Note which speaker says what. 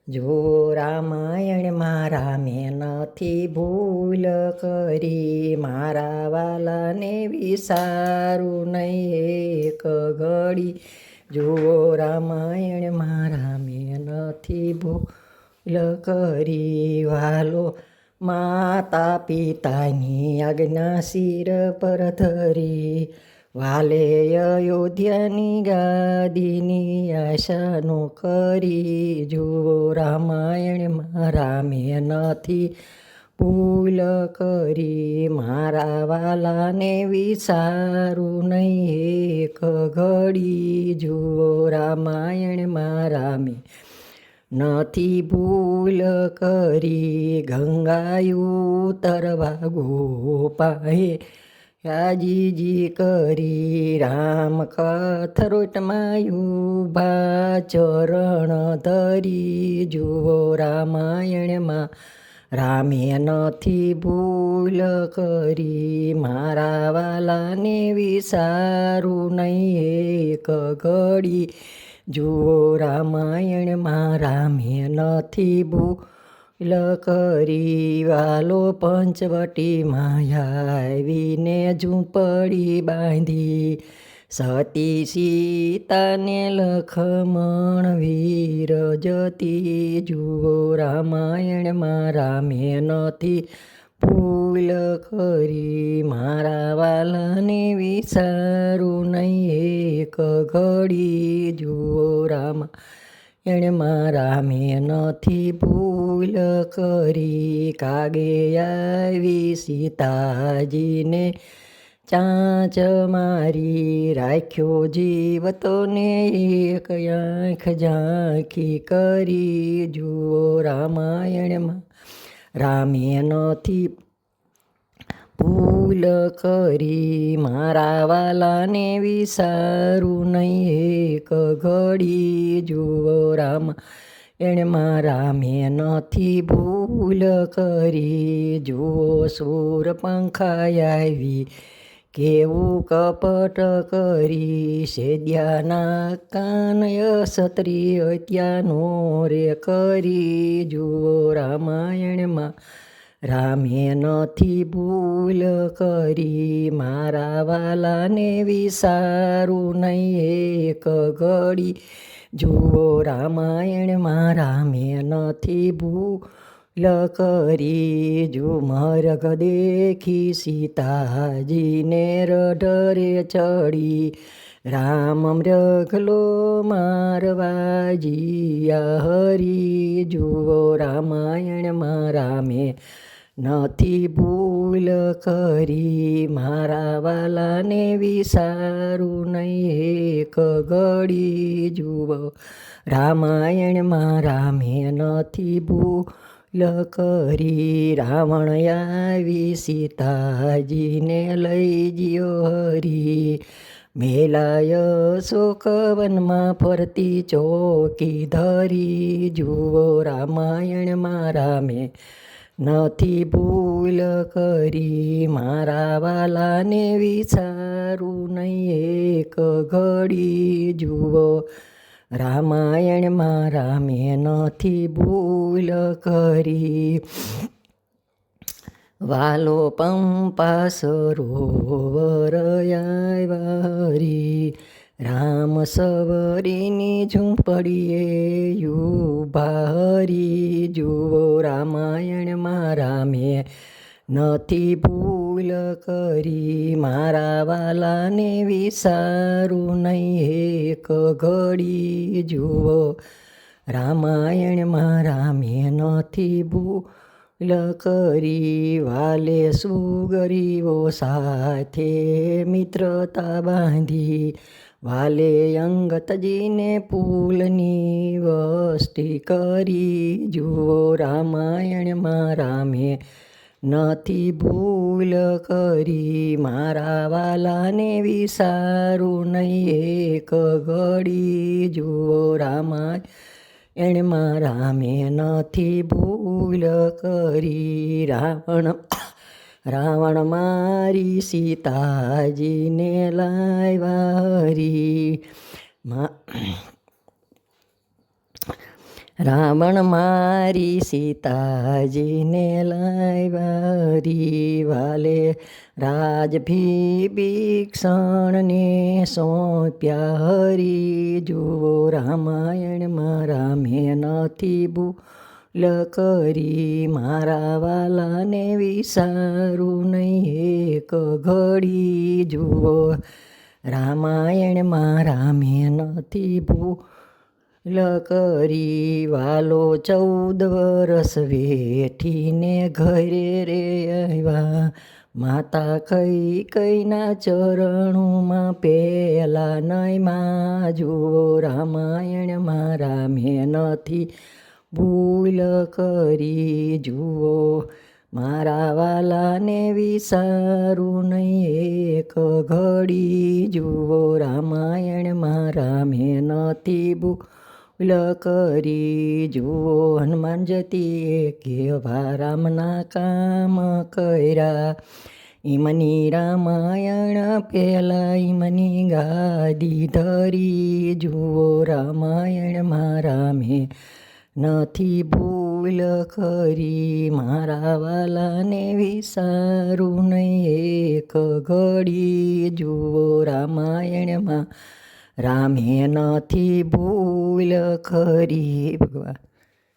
Speaker 1: જો રામાયણમાં રામે નથી ભૂલ કરી, મારા વાલાને વિસારું નહીં એક ઘડી. જુઓ રામાયણમાં રામે નથી ભૂલ કરી, વાલો માતા પિતાની આજ્ઞા શિર પર ધરી, વાલે અયોધ્યાની ગાદીની આશા નો કરી. જુઓ રામાયણમાં રામે નથી ભૂલ કરી, મારા વાલાને વિસારું નહીં એક ઘડી. જુઓ રામાયણમાં રામે નથી ભૂલ કરી, ગંગાયુ તરવા ગોપાએ યાજીજી કરી, રામ કથરોટમાં ઉભા ચરણ ધરી. જુઓ રામાયણમાં રામે નથી ભૂલ કરી, મારા વાલાને વિસારું નહીં એક ઘડી. જુઓ રામાયણમાં રામે નથી ભૂલ કરી, વાલો પંચવટીમાં આવીને ઝૂંપડી બાંધી, સતી સીતાને લખમણ વીર જતી. જુઓ રામાયણમાં રામે નથી ભૂલ કરી, મારા વાલાને વિસારું નહીં એક ઘડી. જુઓ રામાયણમાં રામે નથી ભૂલ કરી, કાગે આવી સીતાજીને ચાંચ મારી, રાખ્યો જીવ તોને એક આંખ ઝાંખી કરી. જુઓ રામાયણમાં રામે નથી ભૂલ કરી, મારા વાલાને વિસારું નહીં એક ઘડી. જુઓ રામાયણમાં રામે નથી ભૂલ કરી, જુઓ શૂરપંખા આવી કેવું કપટ કરી, સેદ્યાના કાનય ક્ષત્રિય ત્યાંનો રે કરી. જુઓ રામાયણમાં રામે નથી ભૂલ કરી, મારા વાલાને વિસારું નહીં એક ઘડી. જુઓ રામાયણમાં રામે નથી ભૂલ કરી, જો મરગ દેખી સીતાજીને રઢરે ચડી, રામ મૃગલો મારવા જીયા હરી. જુઓ રામાયણમાં રામે નથી ભૂલ કરી, મારા વાલાને વિસારું નહીં એક ઘડી. જુઓ રામાયણમાં રામે નથી ભૂલ કરી, રાવણ આવી સીતાજીને લઈ જ્યો હરી, મેલાય શોકવનમાં ફરતી ચોકી ધરી. જુઓ રામાયણમાં રામે નથી ભૂલ કરી, મારા વાલાને વિસારું નહીં એક ઘડી. જુઓ રામાયણમાં રામે નથી ભૂલ કરી, વાલો પંપા સરોવર આવ્યા, રામ સવરીની ઝૂંપડીએ ઉભા હરી. જુઓ રામાયણમાં રામે નથી ભૂલ કરી, મારા વાલાને વિસારું નહીં એક ઘડી. જુઓ રામાયણમાં રામે નથી ભૂલ કરી, વાલે સુગરીઓ સાથે મિત્રતા બાંધી, વાલે અંગતજીને પુલની વસ્તી કરી. જુઓ રામાયણમાં રામે નથી ભૂલ કરી, મારા વાલાને વિસારું નહીં એક ઘડી. જુઓ રામાયણમાં રામે નથી ભૂલ કરી, રાવણ મારી સીતાજીને લાવ્યા હરી, રાવણ મારી સીતાજીને લાવ્યા વાલે રાજભીભીષણને સોંપ્યા હરી જુઓ રામાયણમાં રામે નથી ભૂલ કરી મારા વાલાને વિસારું નહીં એક ઘડી જુઓ રામાયણમાં રામે નથી ભૂલ કરી વાલો 14 વરસ વેઠીને ઘરે રે આવ્યા માતા કૈકેયીના ચરણોમાં પેલા નયમાં જુઓ રામાયણમાં રામે નથી ભૂલ કરી જુઓ મારા વાલાને વિસારું નહીં એક ઘડી જુઓ રામાયણમાં રામે નથી ભૂલ કરી જુઓ હનુમાન જતીએ કેવા રામના કામ કર્યા ઈમની રામાયણ પેલા ઈમની ગાદી ધરી જુઓ રામાયણમાં રામે નથી ભૂલ કરી મારા વાલાને વિસારું નહીં એક ઘડી જુઓ રામાયણમાં રામે નથી ભૂલ કરી ભગવાન